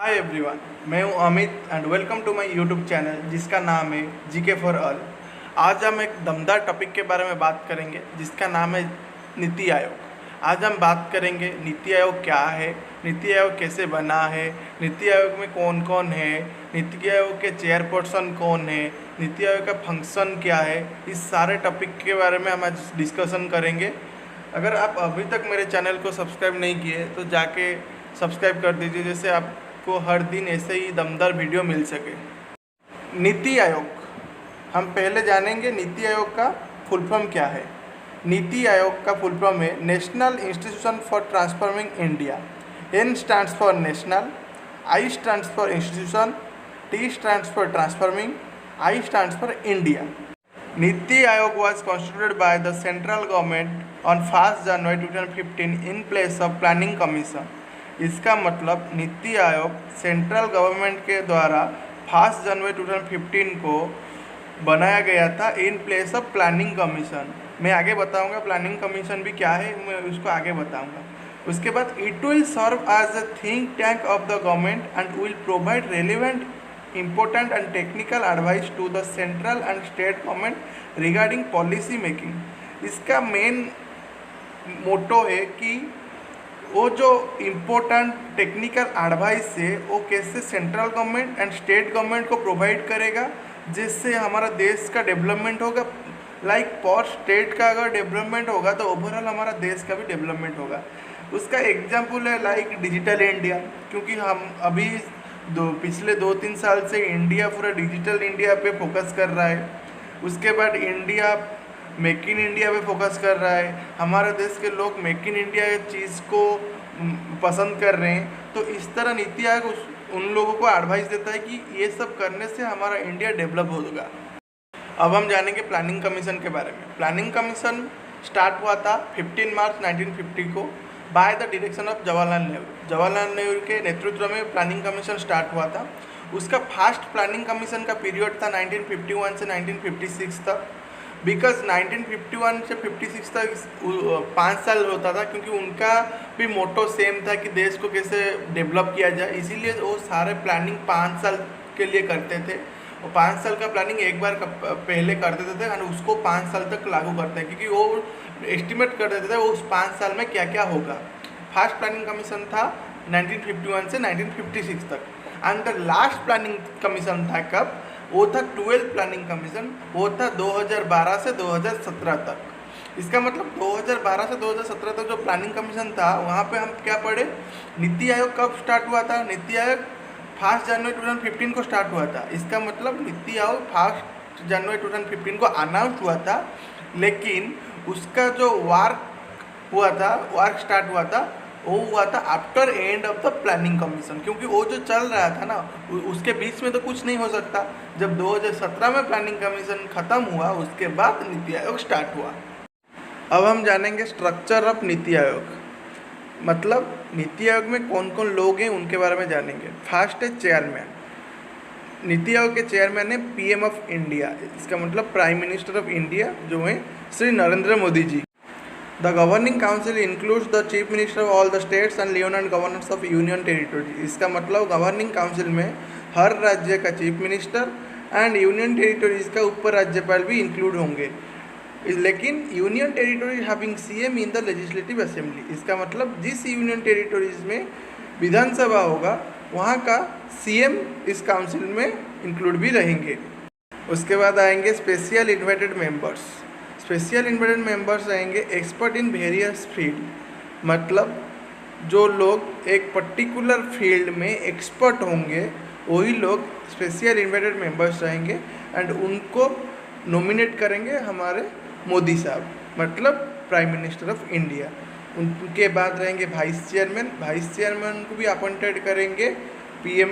हाय everyone, मैं हूं Amit and welcome to my YouTube channel जिसका नाम है जीके फॉर ऑल। आज हम एक दमदार टॉपिक के बारे में बात करेंगे जिसका नाम है नीति आयोग। आज हम बात करेंगे नीति आयोग क्या है, नीति आयोग कैसे बना है, नीति आयोग में कौन कौन है, नीति आयोग के चेयरपर्सन कौन है, नीति आयोग का फंक्शन क्या है। इस सारे टॉपिक के बारे में हम आज डिस्कशन करेंगे। अगर आप अभी तक मेरे चैनल को सब्सक्राइब नहीं किए तो जाके सब्सक्राइब कर दीजिए, जैसे आपको हर दिन ऐसे ही दमदार वीडियो मिल सके। नीति आयोग, हम पहले जानेंगे नीति आयोग का फुल फॉर्म क्या है। नीति आयोग का फुल फॉर्म है National Institution for Transforming India. N stands for National, I stands for Institution, T stands for Transforming, I stands for India. Niti Aayog was constituted by the central government on 1 January 2015 in place of planning commission. इसका मतलब NITI Aayog central government के द्वारा 1 जनवरी 2015 को बनाया गया था in place of planning commission. मैं आगे बताऊंगा प्लानिंग कमीशन भी क्या है, मैं उसको आगे बताऊंगा। उसके बाद it will serve as a think tank of the government and will provide relevant important and technical advice to the central and state government regarding policy making। इसका मेन मोटो है कि वो जो इम्पोर्टेंट टेक्निकल एडवाइस है वो कैसे central government and state government को provide करेगा, जिससे हमारा देश का डेवलपमेंट होगा। लाइक पर स्टेट का अगर डेवलपमेंट होगा तो ओवरऑल हमारा देश का भी डेवलपमेंट होगा। उसका एग्जाम्पल है लाइक डिजिटल इंडिया, क्योंकि हम अभी पिछले 2-3 साल से इंडिया पूरा डिजिटल इंडिया पे फोकस कर रहा है। उसके बाद इंडिया मेक इन इंडिया पे फोकस कर रहा है। हमारे देश के लोग मेक इन इंडिया चीज़ को पसंद कर रहे हैं। तो इस तरह नीति आयोग उन लोगों को एडवाइस देता है कि ये सब करने से हमारा इंडिया डेवलप होगा। अब हम जानेंगे प्लानिंग कमीशन के बारे में। प्लानिंग कमीशन स्टार्ट हुआ था 15 मार्च 1950 को by the direction of Jawaharlal Nehru. Jawaharlal Nehru के नेतृत्व में प्लानिंग कमीशन स्टार्ट हुआ था। उसका फर्स्ट प्लानिंग कमीशन का पीरियड था 1951 से 1956 तक। बिकॉज 1951 से 56 तक 5 साल होता था, क्योंकि उनका भी मोटो सेम था कि देश को कैसे डेवलप किया जाए। इसीलिए वो सारे प्लानिंग 5 साल के लिए करते थे। और 5 साल का प्लानिंग एक बार पहले कर देते थे और उसको 5 साल तक लागू करते हैं, क्योंकि वो एस्टिमेट कर देते थे उस 5 साल में क्या क्या होगा। फर्स्ट प्लानिंग कमीशन था 1951 से 1956 तक। And the last planning commission था कब? वो था 12th प्लानिंग कमीशन। वो था 2012 से 2017 तक। इसका मतलब 2012 से 2017 तक जो प्लानिंग कमीशन था वहाँ पे हम क्या पढ़े, नीति आयोग कब स्टार्ट हुआ था? नीति आयोग 1 जनवरी 2015 को स्टार्ट हुआ था। इसका मतलब नीति आयोग 1 जनवरी 2015 को अनाउंस हुआ था, लेकिन उसका जो वर्क स्टार्ट हुआ था वो हुआ था after end of the planning commission, क्योंकि वो जो चल रहा था ना उसके बीच में तो कुछ नहीं हो सकता। जब 2017 में प्लानिंग कमीशन ख़त्म हुआ उसके बाद नीति आयोग स्टार्ट हुआ। अब हम जानेंगे स्ट्रक्चर ऑफ नीति आयोग, मतलब नीति आयोग में कौन कौन लोग हैं उनके बारे में जानेंगे। फर्स्ट है चेयरमैन। नीति आयोग के चेयरमैन है पीएम ऑफ इंडिया। इसका मतलब प्राइम मिनिस्टर ऑफ इंडिया जो है Shri Narendra Modi ji. The governing council includes the chief minister of all the states and lieutenant governors of union territory. इसका मतलब गवर्निंग काउंसिल में हर राज्य का chief minister and union territories का उप राज्यपाल भी इंक्लूड होंगे। लेकिन union territory having CM in the legislative assembly. इसका मतलब जिस यूनियन टेरिटरीज में विधानसभा होगा वहाँ का सीएम इस काउंसिल में इंक्लूड भी रहेंगे। उसके बाद आएंगे special invited members. Special invited members रहेंगे एक्सपर्ट इन वेरियस फील्ड, मतलब जो लोग एक पर्टिकुलर फील्ड में एक्सपर्ट होंगे वही लोग स्पेशल इन्वाइटेड मेंबर्स रहेंगे एंड उनको नॉमिनेट करेंगे हमारे मोदी साहब, मतलब प्राइम मिनिस्टर ऑफ इंडिया। उनके बाद रहेंगे वाइस चेयरमैन। वाइस चेयरमैन को भी अपॉइंटेड करेंगे पीएम।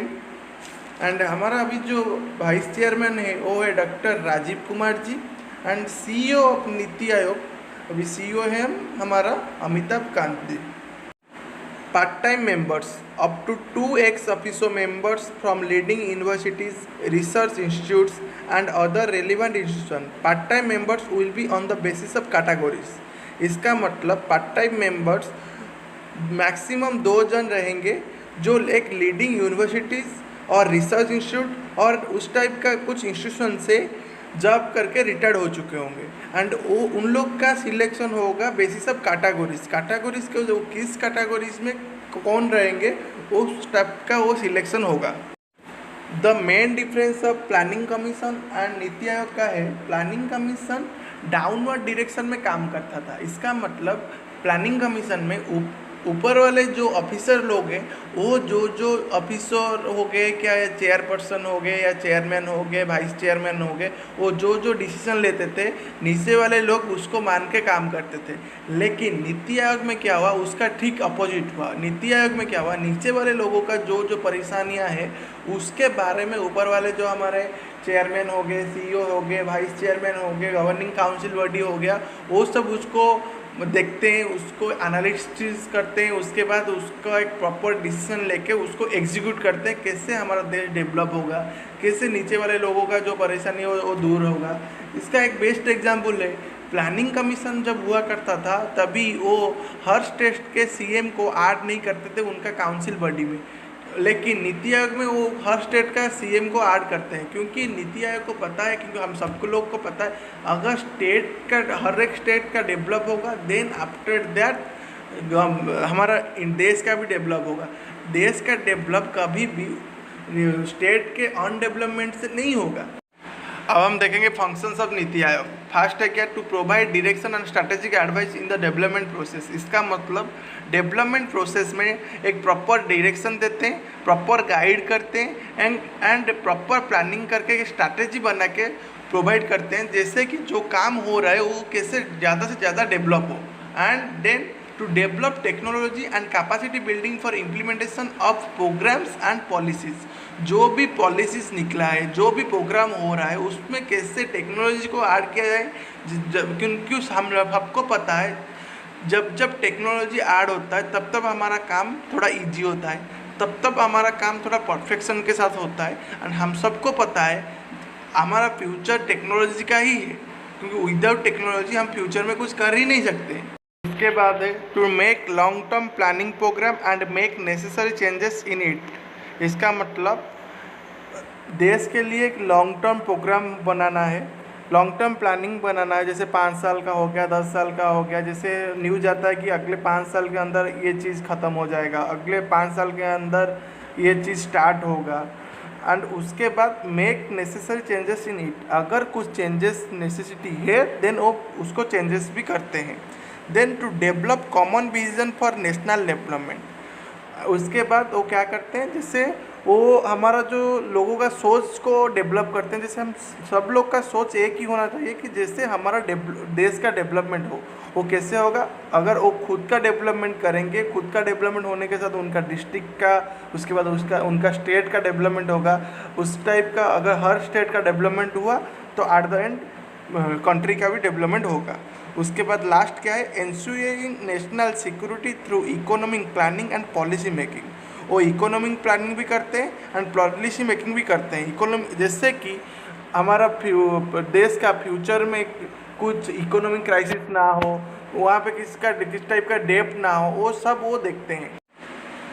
एंड हमारा अभी जो वाइस चेयरमैन है वो है doctor Rajiv Kumar ji. And CEO of NITI Aayog, अभी सीईओ है हमारा Amitabh Kant ji. Part time members up to 2 ex officio members from leading universities, research institutes and other relevant institutions. Part time members will be on the basis of categories. इसका मतलब part time members maximum 2 जन रहेंगे जो एक leading universities और research institute और उस type का कुछ इंस्टीट्यूशन से जॉब करके रिटायर्ड हो चुके होंगे। एंड वो उन लोग का सिलेक्शन होगा बेसिस ऑफ कैटागरीज के, जो किस कैटागरीज में कौन रहेंगे उस टाइप का वो सिलेक्शन होगा। The main difference of planning commission and नीति आयोग का है, प्लानिंग कमीशन डाउनवर्ड डायरेक्शन में काम करता था। इसका मतलब प्लानिंग कमीशन में ऊपर वाले जो ऑफिसर लोग हैं वो जो ऑफिसर हो गए, क्या चेयरपर्सन हो गए या चेयरमैन हो गए, वाइस चेयरमैन हो गए, वो जो डिसीजन लेते थे नीचे वाले लोग उसको मान के काम करते थे। लेकिन नीति आयोग में क्या हुआ, उसका ठीक अपोजिट हुआ। नीति आयोग में क्या हुआ, नीचे वाले लोगों का जो परेशानियां हैं उसके बारे में ऊपर वाले जो हमारे चेयरमैन हो गए, सीईओ हो गए, वाइस चेयरमैन हो गए, गवर्निंग काउंसिल बॉडी हो गया, वो सब उसको देखते हैं, उसको एनालिसिस करते हैं, उसके बाद उसका एक प्रॉपर डिसीजन लेके उसको एग्जीक्यूट करते हैं, कैसे हमारा देश डेवलप होगा, कैसे नीचे वाले लोगों का जो परेशानी है वो दूर होगा। इसका एक बेस्ट एग्जाम्पल है, प्लानिंग कमीशन जब हुआ करता था तभी वो हर स्टेट के सीएम को ऐड नहीं करते थे उनका काउंसिल बॉडी में, लेकिन नीति आयोग में वो हर स्टेट का सीएम को ऐड करते हैं, क्योंकि नीति आयोग को पता है, क्योंकि हम सबको लोग को पता है अगर स्टेट का हर एक स्टेट का डेवलप होगा देन आफ्टर दैट हमारा देश का भी डेवलप होगा। देश का डेवलप कभी भी स्टेट के अनडेवलपमेंट से नहीं होगा। अब हम देखेंगे फंक्शंस ऑफ नीति आयोग। फर्स्ट है क्या, to provide direction and strategic advice in the development process. इसका मतलब डेवलपमेंट प्रोसेस में एक प्रॉपर डायरेक्शन देते हैं, प्रॉपर गाइड करते हैं एंड प्रॉपर प्लानिंग करके स्ट्रैटेजी बना के प्रोवाइड करते हैं, जैसे कि जो काम हो रहा है वो कैसे ज़्यादा से ज़्यादा डेवलप हो। And then to develop technology and capacity building for implementation of programmes and policies. जो भी पॉलिसीज़ निकला है, जो भी प्रोग्राम हो रहा है उसमें कैसे टेक्नोलॉजी को ऐड किया जाए, क्योंकि हम सबको पता है जब टेक्नोलॉजी ऐड होता है तब हमारा काम थोड़ा इजी होता है, तब हमारा काम थोड़ा परफेक्शन के साथ होता है। एंड हम सबको पता है हमारा फ्यूचर टेक्नोलॉजी का ही है, क्योंकि विदाउट टेक्नोलॉजी हम फ्यूचर में कुछ कर ही नहीं सकते। इसके बाद है to make long term planning programme and make necessary changes in it. इसका मतलब देश के लिए एक लॉन्ग टर्म प्रोग्राम बनाना है, लॉन्ग टर्म प्लानिंग बनाना है, जैसे 5 साल का हो गया, 10 साल का हो गया। जैसे न्यूज़ आता है कि अगले 5 साल के अंदर ये चीज़ ख़त्म हो जाएगा, अगले 5 साल के अंदर ये चीज़ स्टार्ट होगा। एंड उसके बाद make necessary changes in it. अगर कुछ चेंजेस नेसेसिटी है देन वो उसको चेंजेस भी करते हैं। Then to develop common vision for national development. उसके बाद वो क्या करते हैं, जैसे वो हमारा जो लोगों का सोच को डेवलप करते हैं, जैसे हम सब लोग का सोच एक ही होना चाहिए कि जैसे हमारा देश का डेवलपमेंट हो। वो कैसे होगा, अगर वो खुद का डेवलपमेंट करेंगे, खुद का डेवलपमेंट होने के साथ उनका डिस्ट्रिक्ट का, उसके बाद उनका स्टेट का डेवलपमेंट होगा। उस टाइप का अगर हर स्टेट का डेवलपमेंट हुआ तो एट द एंड कंट्री का भी डेवलपमेंट होगा। उसके बाद लास्ट क्या है, ensuring national security through economic planning and policy making. वो इकोनॉमिक प्लानिंग भी करते हैं एंड पॉलिसी मेकिंग भी करते हैं। इकोनॉमी जैसे कि हमारा देश का फ्यूचर में कुछ इकोनॉमिक क्राइसिस ना हो, वहाँ पे किस टाइप का डेब्ट ना हो, वो सब वो देखते हैं।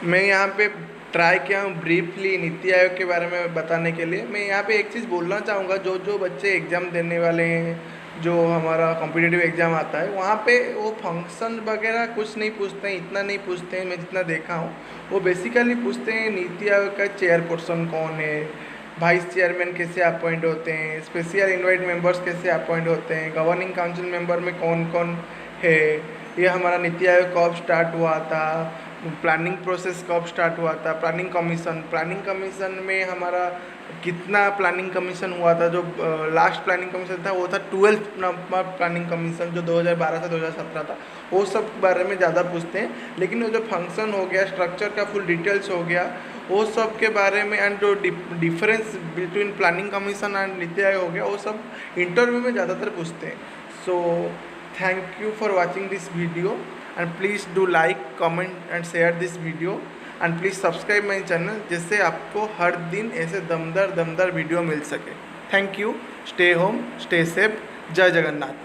मैं यहाँ पे ट्राई किया हूँ ब्रीफली नीति आयोग के बारे में बताने के लिए। मैं यहाँ पे एक चीज़ बोलना चाहूँगा, जो बच्चे एग्ज़ाम देने वाले हैं, जो हमारा कॉम्पिटिटिव एग्ज़ाम आता है, वहाँ पे वो फंक्शन वगैरह कुछ नहीं पूछते हैं, इतना नहीं पूछते हैं। मैं जितना देखा हूँ वो बेसिकली पूछते हैं नीति आयोग का चेयरपर्सन कौन है, वाइस चेयरमैन कैसे अपॉइंट होते हैं, स्पेशल इन्वाइट मेंबर्स कैसे अपॉइंट होते हैं, गवर्निंग काउंसिल मेंबर में कौन कौन है, ये हमारा नीति आयोग कब स्टार्ट हुआ था, प्लानिंग प्रोसेस कब स्टार्ट हुआ था, प्लानिंग कमीशन में हमारा कितना प्लानिंग कमीशन हुआ था। जो लास्ट प्लानिंग कमीशन था वो था 12th नंबर प्लानिंग कमीशन, जो 2012 से 2017 था। वो सब बारे में ज़्यादा पूछते हैं, लेकिन वो जो फंक्शन हो गया, स्ट्रक्चर का फुल डिटेल्स हो गया, वो सब के बारे में एंड जो difference between planning commission and NITI Aayog हो गया, वो सब इंटरव्यू में ज़्यादातर पूछते हैं। So thank you for watching this video and please do like, comment and share this video and please subscribe my channel, जिससे आपको हर दिन ऐसे दमदार वीडियो मिल सके। Thank you, stay home, stay safe, जय जगन्नाथ।